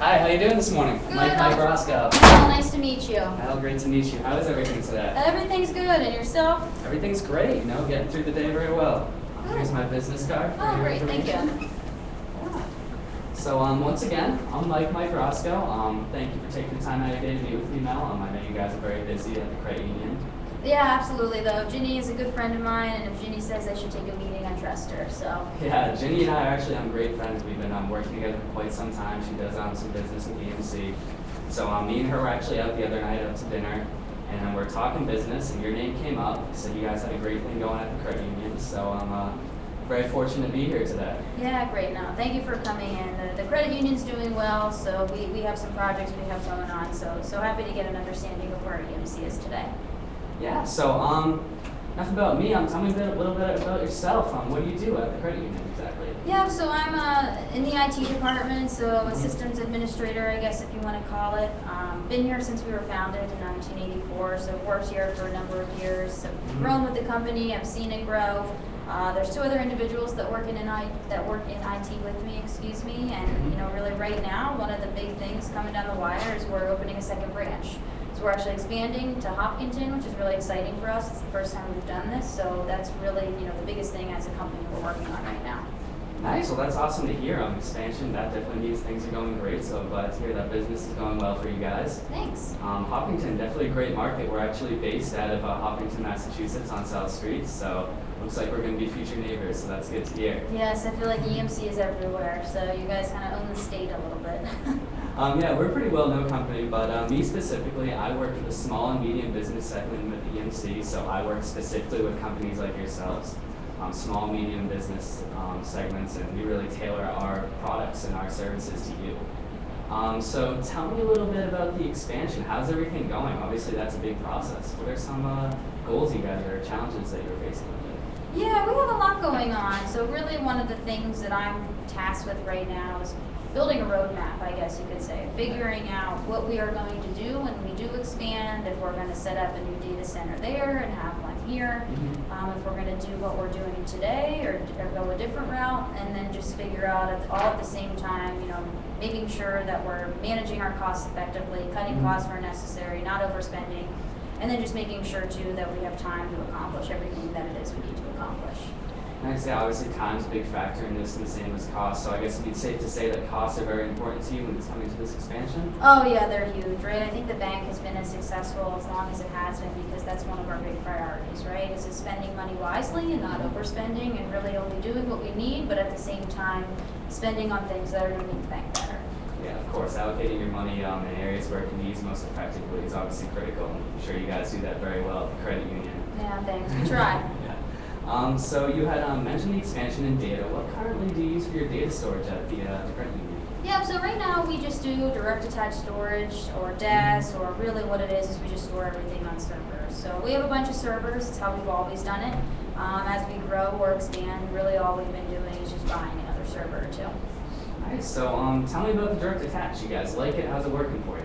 Hi, how you doing this morning? Good. Mike Roscoe. Well, nice to meet you. Well, great to meet you. How is everything today? Everything's good, and yourself? Everything's great, you know, getting through the day very well. Here's my business card for Oh, your great, thank you. information. Yeah. So once again, I'm Mike Roscoe. Thank you for taking the time out of your day to meet with me, Mel. I know you guys are very busy at the credit union. Yeah, absolutely, though. Ginny is a good friend of mine, and if Ginny says I should take a meeting, I trust her, so. Yeah, Ginny and I are actually great friends. We've been working together for quite some time. She does some business with EMC. So me and her were actually out the other night out to dinner, and we're talking business, and your name came up. So you guys had a great thing going at the credit union, so I'm very fortunate to be here today. Yeah, great. No, thank you for coming in. The credit union's doing well, so we have some projects we have going on, so happy to get an understanding of where EMC is today. Yeah, so enough about me. Tell me a little bit about yourself. What do you do at the credit union exactly? Yeah, so I'm in the IT department, so a systems administrator, I guess if you want to call it. Been here since we were founded in 1984, so worked here for a number of years. So grown with the company, I've seen it grow. There's two other individuals that work in IT with me, excuse me, and really right now, one of the big things coming down the wire is we're opening a second branch. So we're actually expanding to Hopkinton, which is really exciting for us. It's the first time we've done this, so that's really the biggest thing as a company we're working on right now. Nice. Well, that's awesome to hear. Expansion, that definitely means things are going great. So I'm glad to hear that business is going well for you guys. Thanks. Hopkinton, definitely a great market. We're actually based out of Hopkinton, Massachusetts on South Street. So looks like we're going to be future neighbors. So that's good to hear. Yes, I feel like EMC is everywhere. So you guys kind of own the state a little bit. Yeah, we're a pretty well-known company, but me specifically, I work for the small and medium business segment with EMC. So I work specifically with companies like yourselves. Small, medium business segments, and we really tailor our products and our services to you. So tell me a little bit about the expansion. How's everything going? Obviously, that's a big process. What are some goals you guys or challenges that you're facing with it? Yeah, we have a lot going on. So really one of the things that I'm tasked with right now is building a roadmap, I guess you could say, figuring out what we are going to do when we do expand, if we're going to set up a new data center there and have one here, if we're going to do what we're doing today or go a different route, and then just figure out all at the same time, making sure that we're managing our costs effectively, cutting costs where necessary, not overspending, and then just making sure too that we have time to accomplish everything that it is we need to accomplish. Nice. Yeah, obviously time's a big factor in this, and the same as cost. So I guess it'd be safe to say that costs are very important to you when it's coming to this expansion? Oh yeah, they're huge, right? I think the bank has been as successful as long as it has been because that's one of our big priorities, right? Is spending money wisely and not overspending and really only doing what we need, but at the same time spending on things that are going to make the bank better. Yeah, of course. Allocating your money in areas where it can be used most effectively is obviously critical. I'm sure you guys do that very well at the credit union. Yeah, thanks. We try. So you had mentioned the expansion in data. What currently do you use for your data storage at the credit union? Yeah, so right now we just do direct attached storage or DAS, or really what it is we just store everything on servers. So we have a bunch of servers. It's how we've always done it. As we grow or expand, really all we've been doing is just buying another server or two. Nice. So tell me about the direct attach. You guys like it? How's it working for you?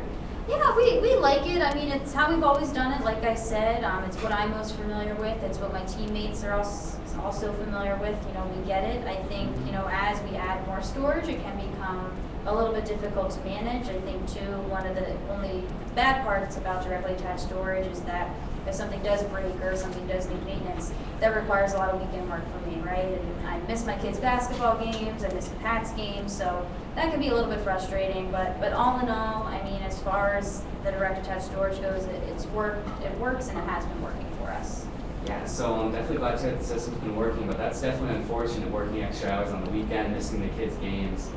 Yeah, we like it. I mean, it's how we've always done it. Like I said, it's what I'm most familiar with. It's what my teammates are also familiar with. We get it. I think, as we add more storage, it can become a little bit difficult to manage. I think, too, one of the only bad parts about directly attached storage is that if something does break or something does need maintenance, that requires a lot of weekend work for me, right? And I miss my kids' basketball games, I miss Pat's games, so that can be a little bit frustrating. But all in all, I mean, as far as the direct attached storage goes, it works, and it has been working for us. Yeah, so I'm definitely glad to hear the system's been working, but that's definitely unfortunate, working extra hours on the weekend, missing the kids' games.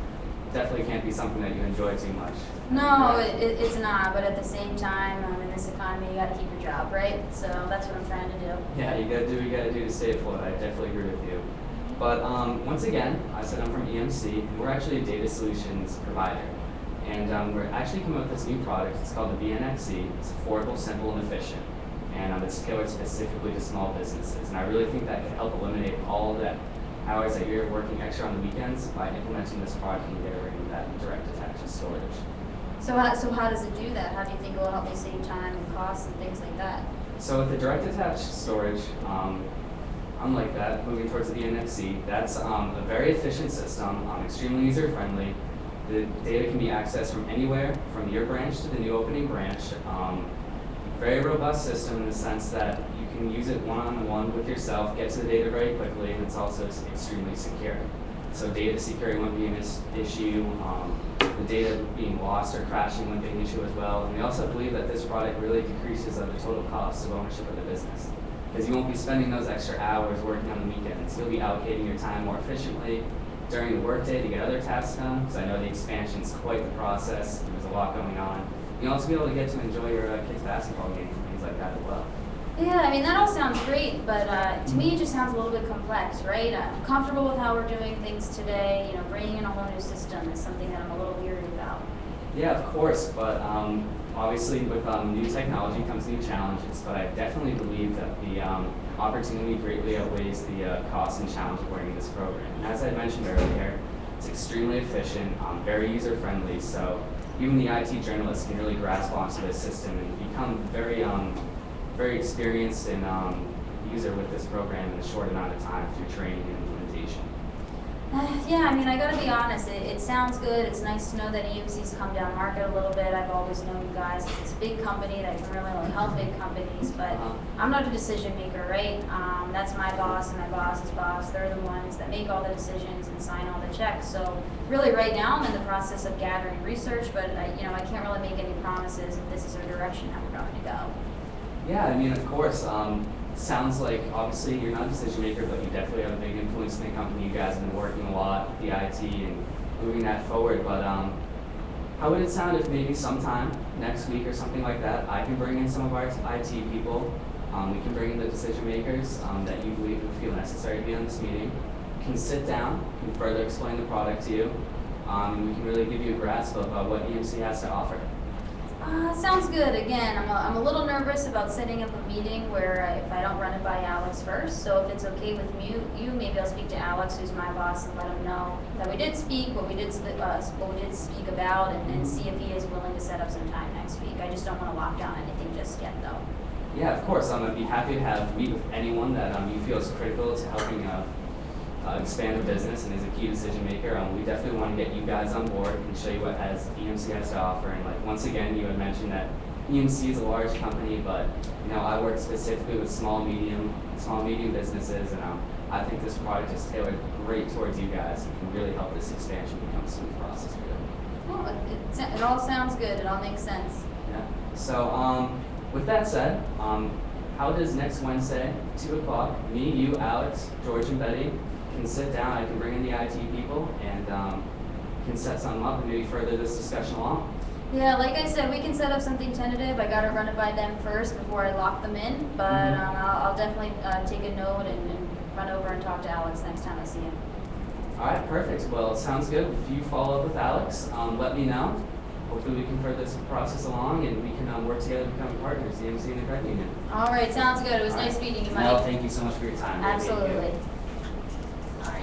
Definitely can't be something that you enjoy too much. No, it's not, but at the same time, in this economy, you gotta keep your job, right? So that's what I'm trying to do. Yeah, you gotta do what you gotta do to stay afloat. I definitely agree with you. But once again, I said I'm from EMC, and we're actually a data solutions provider. And we're actually coming up with this new product. It's called the VNXC. It's affordable, simple, and efficient. And it's tailored specifically to small businesses. And I really think that can help eliminate all the hours that you're working extra on the weekends by implementing this product and delivering that direct attached storage. So how does it do that? How do you think it will help me save time and costs and things like that? So with the direct attached storage, unlike that, moving towards the VNXC, that's a very efficient system, extremely user-friendly. The data can be accessed from anywhere, from your branch to the new opening branch. Very robust system in the sense that you can use it one-on-one with yourself, get to the data very quickly, and it's also extremely secure. So data security won't be an issue. The data being lost or crashing won't be an issue as well. And we also believe that this product really decreases the total cost of ownership of the business, because you won't be spending those extra hours working on the weekends. You'll be allocating your time more efficiently during the workday to get other tasks done, because I know the expansion is quite the process. There's a lot going on. You'll also be able to get to enjoy your kids' basketball games and things like that as well. Yeah, I mean, that all sounds great, but to me it just sounds a little bit complex, right? I'm comfortable with how we're doing things today. You know, bringing in a whole new system is something that I'm a little weary about. Yeah, of course, but obviously with new technology comes new challenges, but I definitely believe that the opportunity greatly outweighs the cost and challenge of learning this program. And as I mentioned earlier, it's extremely efficient, very user-friendly, so even the IT journalists can really grasp onto this system and become very experienced and user with this program in a short amount of time through training and implementation. Yeah, I mean, I gotta be honest, it sounds good. It's nice to know that EMC's come down market a little bit. I've always known you guys, it's a big company that can really only help big companies, but I'm not a decision maker, right? That's my boss and my boss's boss. They're the ones that make all the decisions and sign all the checks. So really right now I'm in the process of gathering research, but I can't really make any promises if this is a direction that we're going to go. Yeah, I mean, of course, sounds like obviously you're not a decision maker, but you definitely have a big influence in the company. You guys have been working a lot with the IT and moving that forward, but how would it sound if maybe sometime next week or something like that, I can bring in some of our IT people, we can bring in the decision makers that you believe would feel necessary to be on this meeting, can sit down and further explain the product to you, and we can really give you a grasp of what EMC has to offer. Sounds good. Again, I'm a little nervous about setting up a meeting where if I don't run it by Alex first. So if it's okay with you, maybe I'll speak to Alex, who's my boss, and let him know that we did speak, what we did speak about, and see if he is willing to set up some time next week. I just don't want to lock down anything just yet, though. Yeah, of course. I'd be happy to meet with anyone that you feel is critical to helping expand the business and is a key decision maker. We definitely want to get you guys on board and show you what EMC has to offer. And like once again, you had mentioned that EMC is a large company, but I work specifically with small medium businesses, and I think this product is tailored great towards you guys and can really help this expansion become a smooth process for you. Well, it all sounds good. It all makes sense. Yeah. So with that said, how does next Wednesday, 2 o'clock, me, you, Alex, George, and Betty can sit down? I can bring in the IT people and can set something up and maybe further this discussion along. Yeah, like I said, we can set up something tentative. I got to run it by them first before I lock them in, but I'll definitely take a note and run over and talk to Alex next time I see him. All right, perfect. Well, sounds good. If you follow up with Alex, let me know. Hopefully we can further this process along and we can work together to become partners, EMC and the credit union. All right, sounds good. It was nice meeting you, Mike. No, thank you so much for your time. Absolutely.